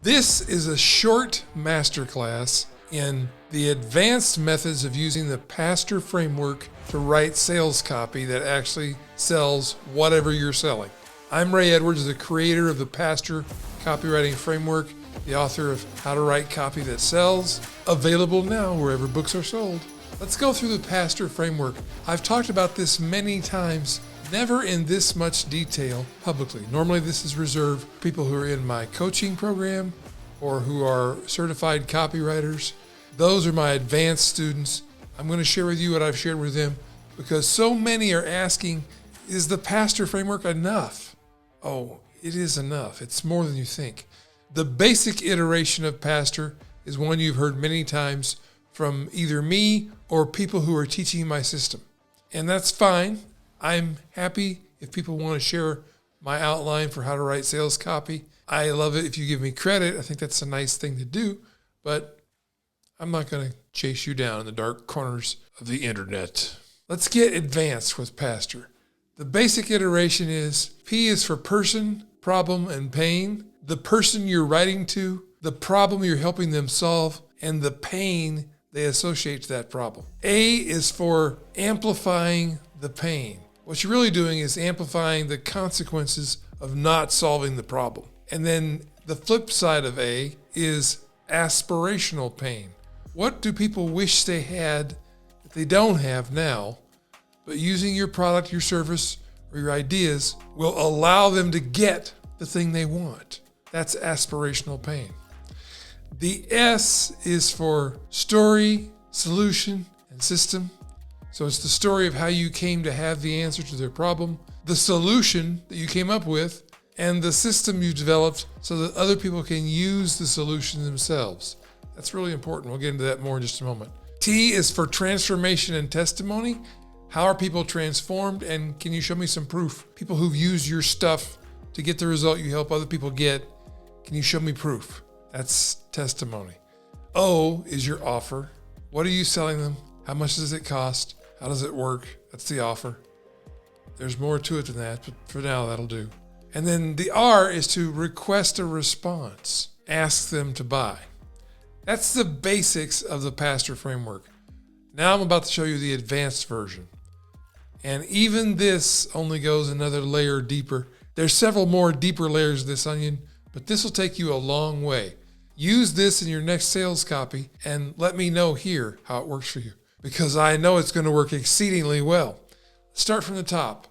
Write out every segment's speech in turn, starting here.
This is a short masterclass in the advanced methods of using the P.A.S.T.O.R framework to write sales copy that actually sells whatever you're selling. I'm Ray Edwards, the creator of the P.A.S.T.O.R copywriting framework, the author of How to Write Copy That Sells, available now wherever books are sold. Let's go through the P.A.S.T.O.R framework. I've talked about this many times, never in this much detail publicly. Normally this is reserved for people who are in my coaching program or who are certified copywriters. Those are my advanced students. I'm going to share with you what I've shared with them because so many are asking, is the P.A.S.T.O.R framework enough? Oh, it is enough. It's more than you think. The basic iteration of P.A.S.T.O.R is one you've heard many times from either me or people who are teaching my system. And that's fine. I'm happy if people want to share my outline for how to write sales copy. I love it if you give me credit. I think that's a nice thing to do, but I'm not going to chase you down in the dark corners of the internet. Let's get advanced with P.A.S.T.O.R. The basic iteration is P is for person, problem, and pain. The person you're writing to, the problem you're helping them solve, and the pain they associate to that problem. A is for amplifying the pain. What you're really doing is amplifying the consequences of not solving the problem. And then the flip side of A is aspirational pain. What do people wish they had that they don't have now, but using your product, your service, or your ideas will allow them to get the thing they want? That's aspirational pain. The S is for story, solution, and system. So it's the story of how you came to have the answer to their problem, the solution that you came up with, and the system you developed so that other people can use the solution themselves. That's really important. We'll get into that more in just a moment. T is for transformation and testimony. How are people transformed? And can you show me some proof? People who've used your stuff to get the result you help other people get, can you show me proof? That's testimony. O is your offer. What are you selling them? How much does it cost? How does it work? That's the offer. There's more to it than that, but for now, that'll do. And then the R is to request a response. Ask them to buy. That's the basics of the P.A.S.T.O.R framework. Now I'm about to show you the advanced version. And even this only goes another layer deeper. There's several more deeper layers of this onion, but this will take you a long way. Use this in your next sales copy and let me know here how it works for you, because I know it's going to work exceedingly well. Start from the top.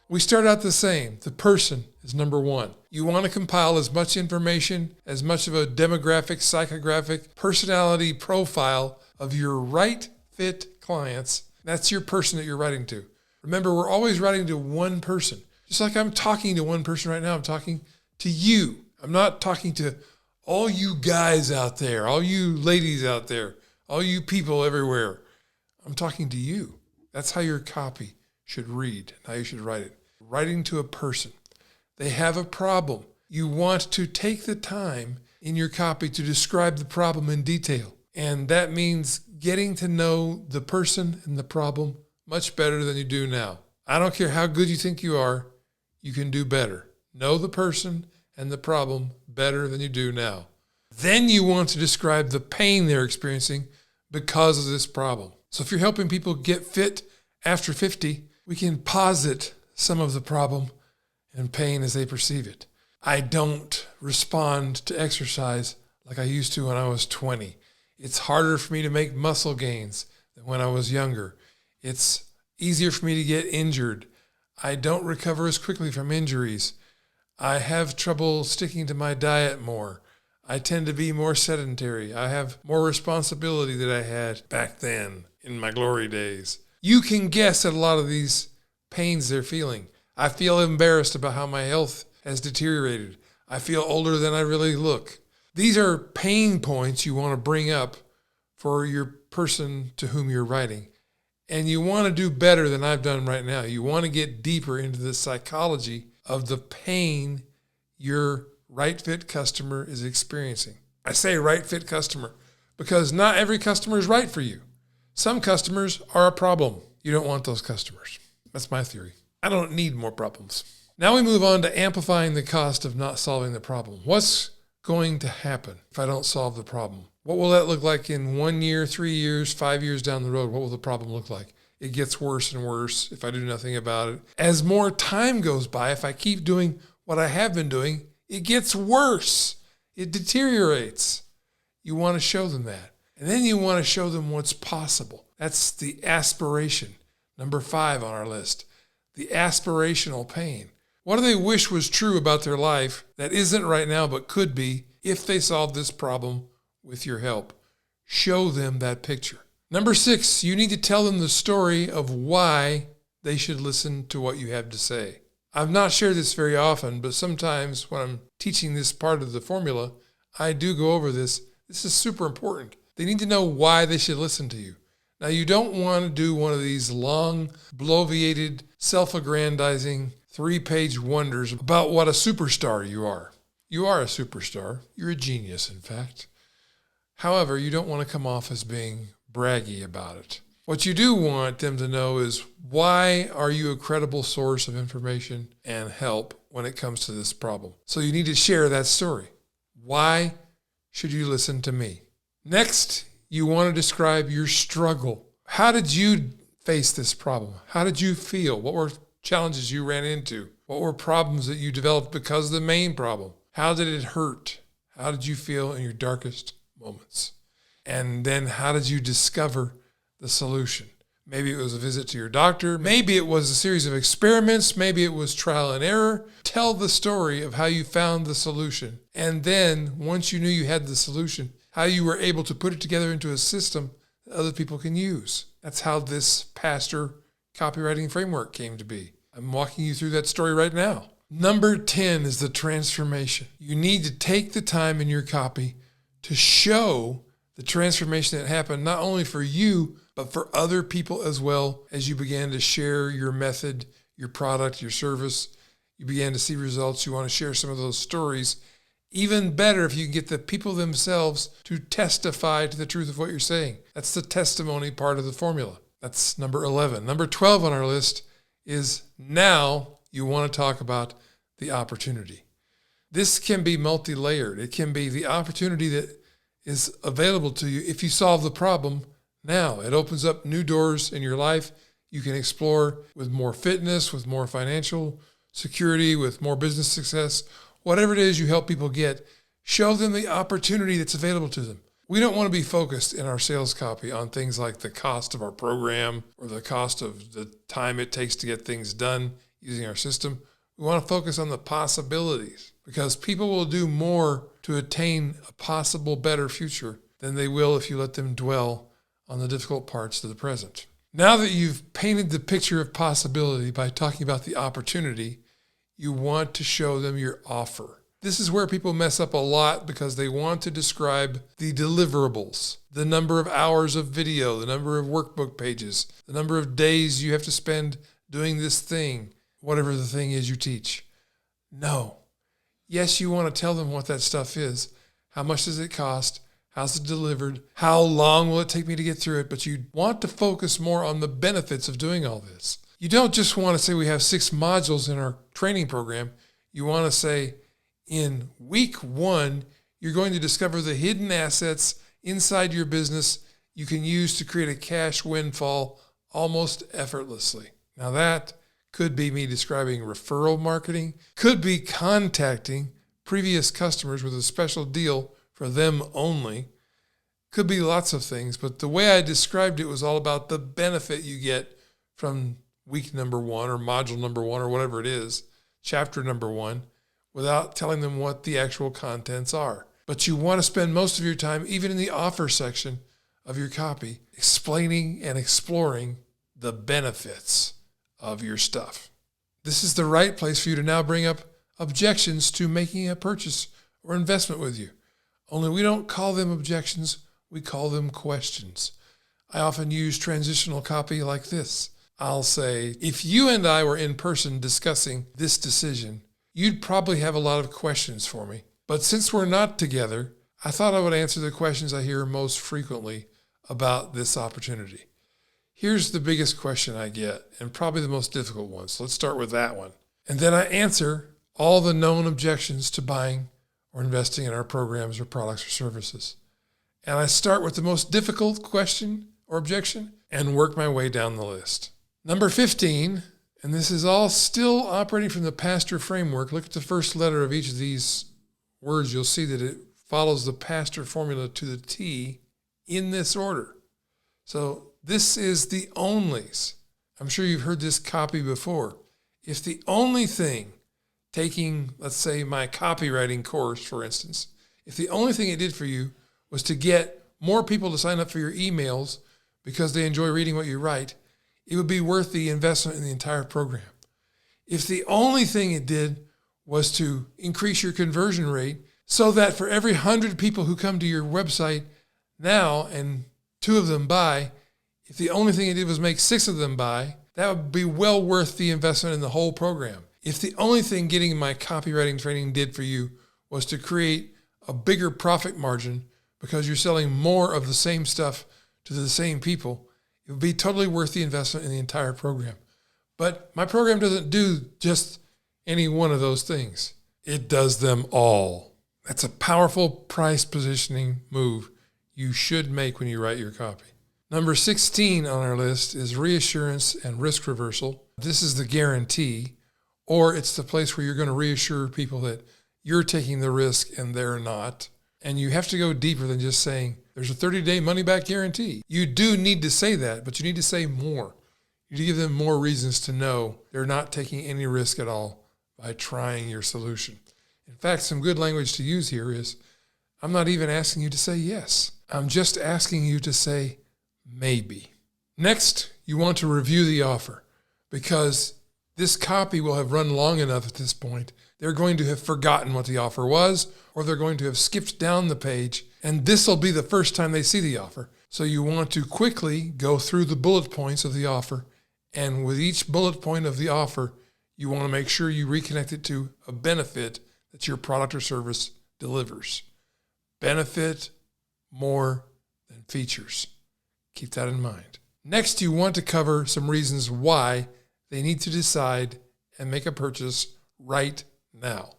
We start out the same. The person is number one. You want to compile as much information, as much of a demographic, psychographic, personality profile of your right fit clients. That's your person that you're writing to. Remember, we're always writing to one person. Just like I'm talking to one person right now, I'm talking to you. I'm not talking to all you guys out there, all you ladies out there, all you people everywhere. I'm talking to you. That's how your copy should read, and how you should write it. Writing to a person. They have a problem. You want to take the time in your copy to describe the problem in detail. And that means getting to know the person and the problem much better than you do now. I don't care how good you think you are, you can do better. Know the person and the problem better than you do now. Then you want to describe the pain they're experiencing because of this problem. So if you're helping people get fit after 50, we can posit some of the problem and pain as they perceive it. I don't respond to exercise like I used to when I was 20. It's harder for me to make muscle gains than when I was younger. It's easier for me to get injured. I don't recover as quickly from injuries. I have trouble sticking to my diet more. I tend to be more sedentary. I have more responsibility than I had back then in my glory days. You can guess at a lot of these pains they're feeling. I feel embarrassed about how my health has deteriorated. I feel older than I really look. These are pain points you want to bring up for your person to whom you're writing. And you want to do better than I've done right now. You want to get deeper into the psychology of the pain your right fit customer is experiencing. I say right fit customer because not every customer is right for you. Some customers are a problem. You don't want those customers. That's my theory. I don't need more problems. Now we move on to amplifying the cost of not solving the problem. What's going to happen if I don't solve the problem? What will that look like in 1 year, 3 years, 5 years down the road? What will the problem look like? It gets worse and worse if I do nothing about it. As more time goes by, if I keep doing what I have been doing, it gets worse. It deteriorates. You want to show them that. And then you want to show them what's possible. That's the aspiration. Number 5 on our list, the aspirational pain. What do they wish was true about their life that isn't right now but could be if they solved this problem with your help? Show them that picture. Number 6, you need to tell them the story of why they should listen to what you have to say. I've not shared this very often, but sometimes when I'm teaching this part of the formula, I do go over this. This is super important. They need to know why they should listen to you. Now, you don't want to do one of these long, bloviated, self-aggrandizing, 3-page wonders about what a superstar you are. You are a superstar. You're a genius, in fact. However, you don't want to come off as being braggy about it. What you do want them to know is, why are you a credible source of information and help when it comes to this problem? So you need to share that story. Why should you listen to me? Next, you want to describe your struggle. How did you face this problem? How did you feel? What were challenges you ran into? What were problems that you developed because of the main problem? How did it hurt? How did you feel in your darkest moments? And then how did you discover the solution? Maybe it was a visit to your doctor. Maybe it was a series of experiments. Maybe it was trial and error. Tell the story of how you found the solution. And then once you knew you had the solution, how you were able to put it together into a system that other people can use. That's how this P.A.S.T.O.R copywriting framework came to be. I'm walking you through that story right now. Number 10 is the transformation. You need to take the time in your copy to show the transformation that happened not only for you, but for other people as well. As you began to share your method, your product, your service, you began to see results. You want to share some of those stories. Even better if you can get the people themselves to testify to the truth of what you're saying. That's the testimony part of the formula. That's number 11. Number 12 on our list is, now you want to talk about the opportunity. This can be multi-layered. It can be the opportunity that is available to you if you solve the problem now. It opens up new doors in your life. You can explore with more fitness, with more financial security, with more business success. Whatever it is you help people get, show them the opportunity that's available to them. We don't want to be focused in our sales copy on things like the cost of our program or the cost of the time it takes to get things done using our system. We want to focus on the possibilities, because people will do more to attain a possible better future than they will if you let them dwell on the difficult parts of the present. Now that you've painted the picture of possibility by talking about the opportunity, you want to show them your offer. This is where people mess up a lot, because they want to describe the deliverables, the number of hours of video, the number of workbook pages, the number of days you have to spend doing this thing, whatever the thing is you teach. No. Yes, you want to tell them what that stuff is. How much does it cost? How's it delivered? How long will it take me to get through it? But you want to focus more on the benefits of doing all this. You don't just want to say we have 6 modules in our training program. You want to say, in week 1, you're going to discover the hidden assets inside your business you can use to create a cash windfall almost effortlessly. Now that could be me describing referral marketing, could be contacting previous customers with a special deal for them only, could be lots of things, but the way I described it was all about the benefit you get from week number 1 or module number 1 or whatever it is, chapter number 1, without telling them what the actual contents are. But you want to spend most of your time, even in the offer section of your copy, explaining and exploring the benefits of your stuff. This is the right place for you to now bring up objections to making a purchase or investment with you. Only we don't call them objections, we call them questions. I often use transitional copy like this. I'll say, if you and I were in person discussing this decision, you'd probably have a lot of questions for me. But since we're not together, I thought I would answer the questions I hear most frequently about this opportunity. Here's the biggest question I get, and probably the most difficult one. So let's start with that one. And then I answer all the known objections to buying or investing in our programs or products or services. And I start with the most difficult question or objection and work my way down the list. Number 15, and this is all still operating from the P.A.S.T.O.R framework. Look at the first letter of each of these words. You'll see that it follows the P.A.S.T.O.R formula to the T in this order. So this is the onlys. I'm sure you've heard this copy before. If the only thing, taking, let's say, my copywriting course, for instance, if the only thing it did for you was to get more people to sign up for your emails because they enjoy reading what you write, it would be worth the investment in the entire program. If the only thing it did was to increase your conversion rate so that for every 100 people who come to your website now and 2 of them buy, if the only thing it did was make 6 of them buy, that would be well worth the investment in the whole program. If the only thing getting my copywriting training did for you was to create a bigger profit margin because you're selling more of the same stuff to the same people, it would be totally worth the investment in the entire program. But my program doesn't do just any one of those things. It does them all. That's a powerful price positioning move you should make when you write your copy. Number 16 on our list is reassurance and risk reversal. This is the guarantee, or it's the place where you're going to reassure people that you're taking the risk and they're not. And you have to go deeper than just saying there's a 30-day money-back guarantee. You do need to say that, but you need to say more. You need to give them more reasons to know they're not taking any risk at all by trying your solution. In fact, some good language to use here is, I'm not even asking you to say yes. I'm just asking you to say maybe. Next, you want to review the offer because this copy will have run long enough at this point. They're going to have forgotten what the offer was, or they're going to have skipped down the page, and this will be the first time they see the offer. So you want to quickly go through the bullet points of the offer, and with each bullet point of the offer, you want to make sure you reconnect it to a benefit that your product or service delivers. Benefit more than features. Keep that in mind. Next, you want to cover some reasons why they need to decide and make a purchase right now.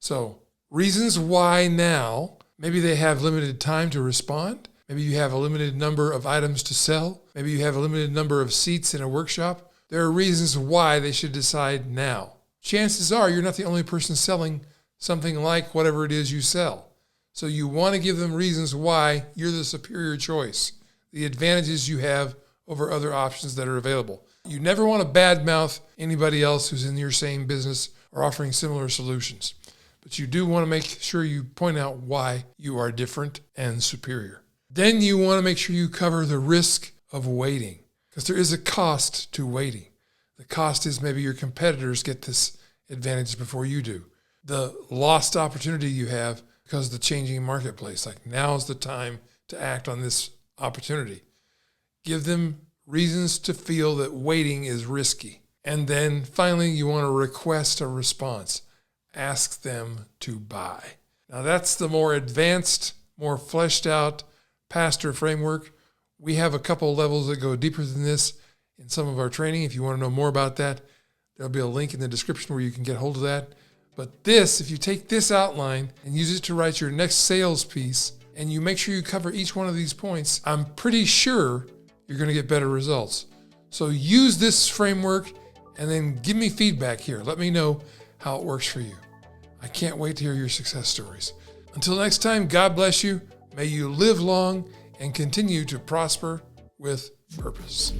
So, reasons why now. Maybe they have limited time to respond. Maybe you have a limited number of items to sell. Maybe you have a limited number of seats in a workshop. There are reasons why they should decide now. Chances are you're not the only person selling something like whatever it is you sell. So you want to give them reasons why you're the superior choice, the advantages you have over other options that are available. You never want to badmouth anybody else who's in your same business or offering similar solutions. But you do want to make sure you point out why you are different and superior. Then you want to make sure you cover the risk of waiting, because there is a cost to waiting. The cost is maybe your competitors get this advantage before you do. The lost opportunity you have because of the changing marketplace. Like, now's the time to act on this opportunity. Give them reasons to feel that waiting is risky. And then finally, you want to request a response. Ask them to buy. Now that's the more advanced, more fleshed out P.A.S.T.O.R framework. We have a couple levels that go deeper than this in some of our training. If you want to know more about that, there'll be a link in the description where you can get hold of that. But this, if you take this outline and use it to write your next sales piece, and you make sure you cover each one of these points, I'm pretty sure you're going to get better results. So use this framework and then give me feedback here. Let me know how it works for you. I can't wait to hear your success stories. Until next time, God bless you. May you live long and continue to prosper with purpose.